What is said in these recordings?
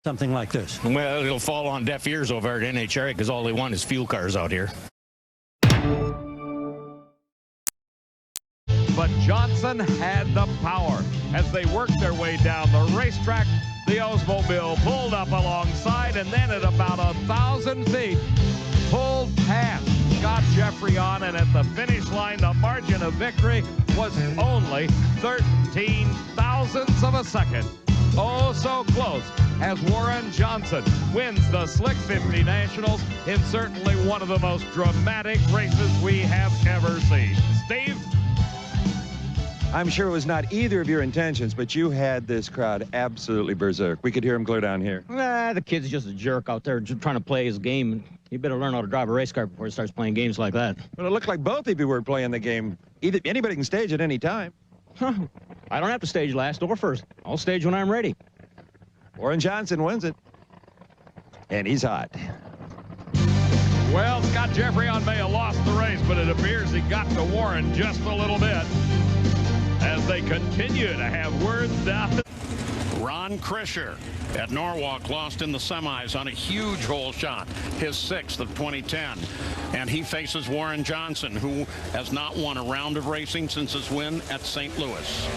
Something like this. Well, it'll fall on deaf ears over at NHRA because all they want is fuel cars out here. But Johnson had the power. As they worked their way down the racetrack, the Oldsmobile pulled up alongside and then at about 1,000 feet, pulled past Scott Jeffrey on, and at the finish line, the margin of victory was only 13 thousandths of a second. Oh, so close as Warren Johnson wins the Slick 50 Nationals in certainly one of the most dramatic races we have ever seen. Steve? I'm sure it was not either of your intentions, but you had this crowd absolutely berserk. We could hear him glow down here. The kid's just a jerk out there trying to play his game. You better learn how to drive a race car before he starts playing games like that. Well, it looked like both of you were playing the game. Anybody can stage at any time. Huh. I don't have to stage last or first. I'll stage when I'm ready. Warren Johnson wins it. And he's hot. Well, Scott Jeffrey may have lost the race, but it appears he got to Warren just a little bit as they continue to have words down. Ron Krischer at Norwalk lost in the semis on a huge hole shot, his 6th of 2010. And he faces Warren Johnson, who has not won a round of racing since his win at St. Louis.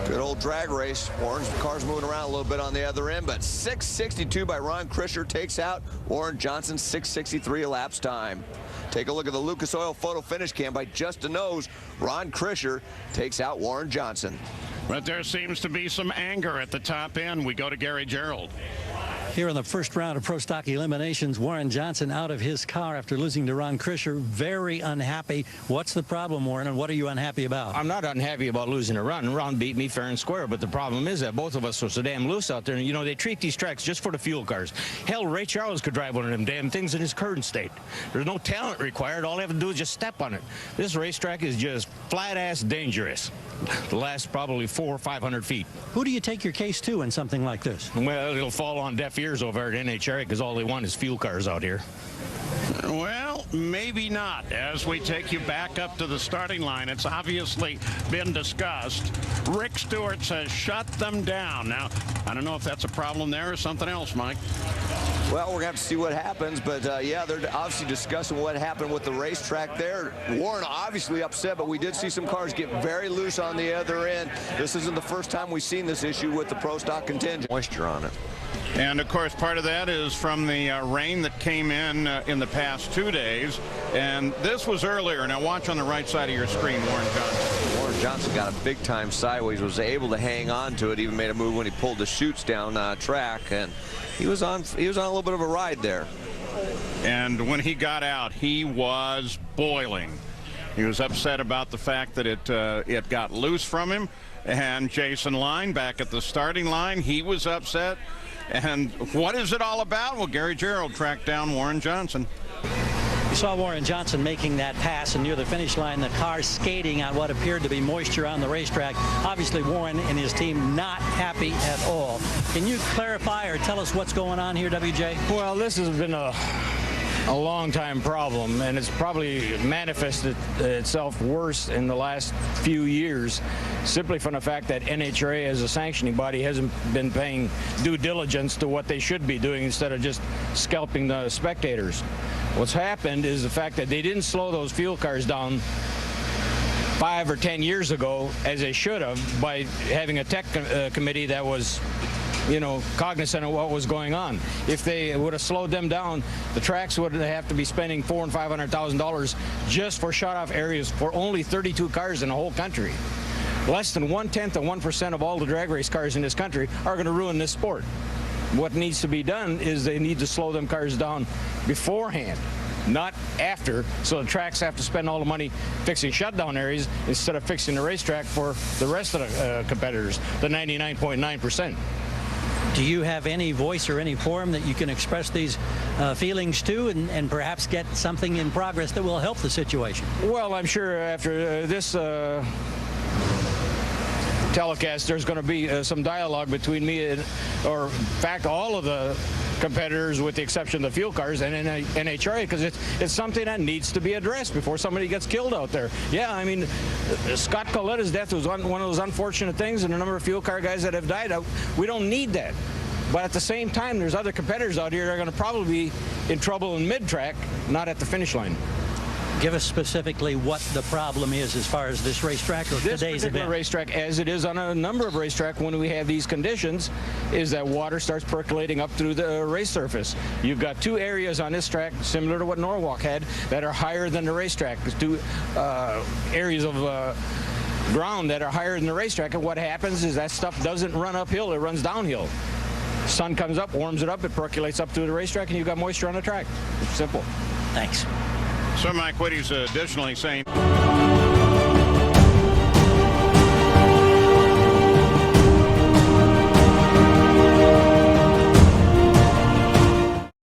Good old drag race. Warren's car's moving around a little bit on the other end, but 6:62 by Ron Krischer takes out Warren Johnson's 6:63 elapsed time. Take a look at the Lucas Oil photo finish cam by just a nose. Ron Krischer takes out Warren Johnson. But there seems to be some anger at the top end. We go to Gary Gerald. Here in the first round of Pro Stock Eliminations, Warren Johnson out of his car after losing to Ron Krischer. Very unhappy. What's the problem, Warren, and what are you unhappy about? I'm not unhappy about losing a run. Ron beat me fair and square, but the problem is that both of us are so damn loose out there. And, you know, they treat these tracks just for the fuel cars. Hell, Ray Charles could drive one of them damn things in his current state. There's no talent required. All they have to do is just step on it. This racetrack is just flat-ass dangerous. The last probably 400 or 500 feet. Who do you take your case to in something like this? Well, it'll fall on deaf ears over at NHRA because all they want is fuel cars out here. Well, maybe not. As we take you back up to the starting line, it's obviously been discussed. Rick Stewart says shut them down. Now, I don't know if that's a problem there or something else, Mike. Well, we're going to have to see what happens, but yeah, they're obviously discussing what happened with the racetrack there. Warren obviously upset, but we did see some cars get very loose on the other end. This isn't the first time we've seen this issue with the Pro Stock contingent. Moisture on it. And, of course, part of that is from the rain that came in the past 2 days. And this was earlier. Now, watch on the right side of your screen, Warren Johnson. Warren Johnson got a big time sideways, was able to hang on to it, even made a move when he pulled the chutes down track. And he was on a little bit of a ride there. And when he got out, he was boiling. He was upset about the fact that it got loose from him. And Jason Line back at the starting line, he was upset. And what is it all about? Well, Gary Gerald tracked down Warren Johnson. You saw Warren Johnson making that pass, and near the finish line, the car skating on what appeared to be moisture on the racetrack. Obviously, Warren and his team not happy at all. Can you clarify or tell us what's going on here, WJ? Well, this has been a long-time problem, and it's probably manifested itself worse in the last few years, simply from the fact that NHRA as a sanctioning body hasn't been paying due diligence to what they should be doing instead of just scalping the spectators. What's happened is the fact that they didn't slow those fuel cars down 5 or 10 years ago, as they should have, by having a tech committee that was, you know, cognizant of what was going on. If they would have slowed them down, the tracks would have to be spending $400,000 and $500,000 just for shut-off areas for only 32 cars in the whole country. Less than 1/10 of 1% of all the drag race cars in this country are going to ruin this sport. What needs to be done is they need to slow them cars down beforehand, not after, so the tracks have to spend all the money fixing shutdown areas instead of fixing the racetrack for the rest of the competitors, the 99.9%. Do you have any voice or any forum that you can express these feelings to and perhaps get something in progress that will help the situation? Well, I'm sure after this telecast, there's going to be some dialogue between me and, or in fact, all of the competitors, with the exception of the fuel cars and NHRA, because it's something that needs to be addressed before somebody gets killed out there. Yeah, I mean, Scott Coletta's death was one of those unfortunate things, and a number of fuel car guys that have died. We don't need that. But at the same time, there's other competitors out here that are going to probably be in trouble in mid-track, not at the finish line. Give us specifically what the problem is as far as this racetrack or this today's particular event. Racetrack, as it is on a number of racetracks when we have these conditions, is that water starts percolating up through the race surface. You've got two areas on this track, similar to what Norwalk had, that are higher than the racetrack. There's two areas of ground that are higher than the racetrack, and what happens is that stuff doesn't run uphill, it runs downhill. Sun comes up, warms it up, it percolates up through the racetrack, and you've got moisture on the track. It's simple. Thanks. So Mike Whitty's additionally saying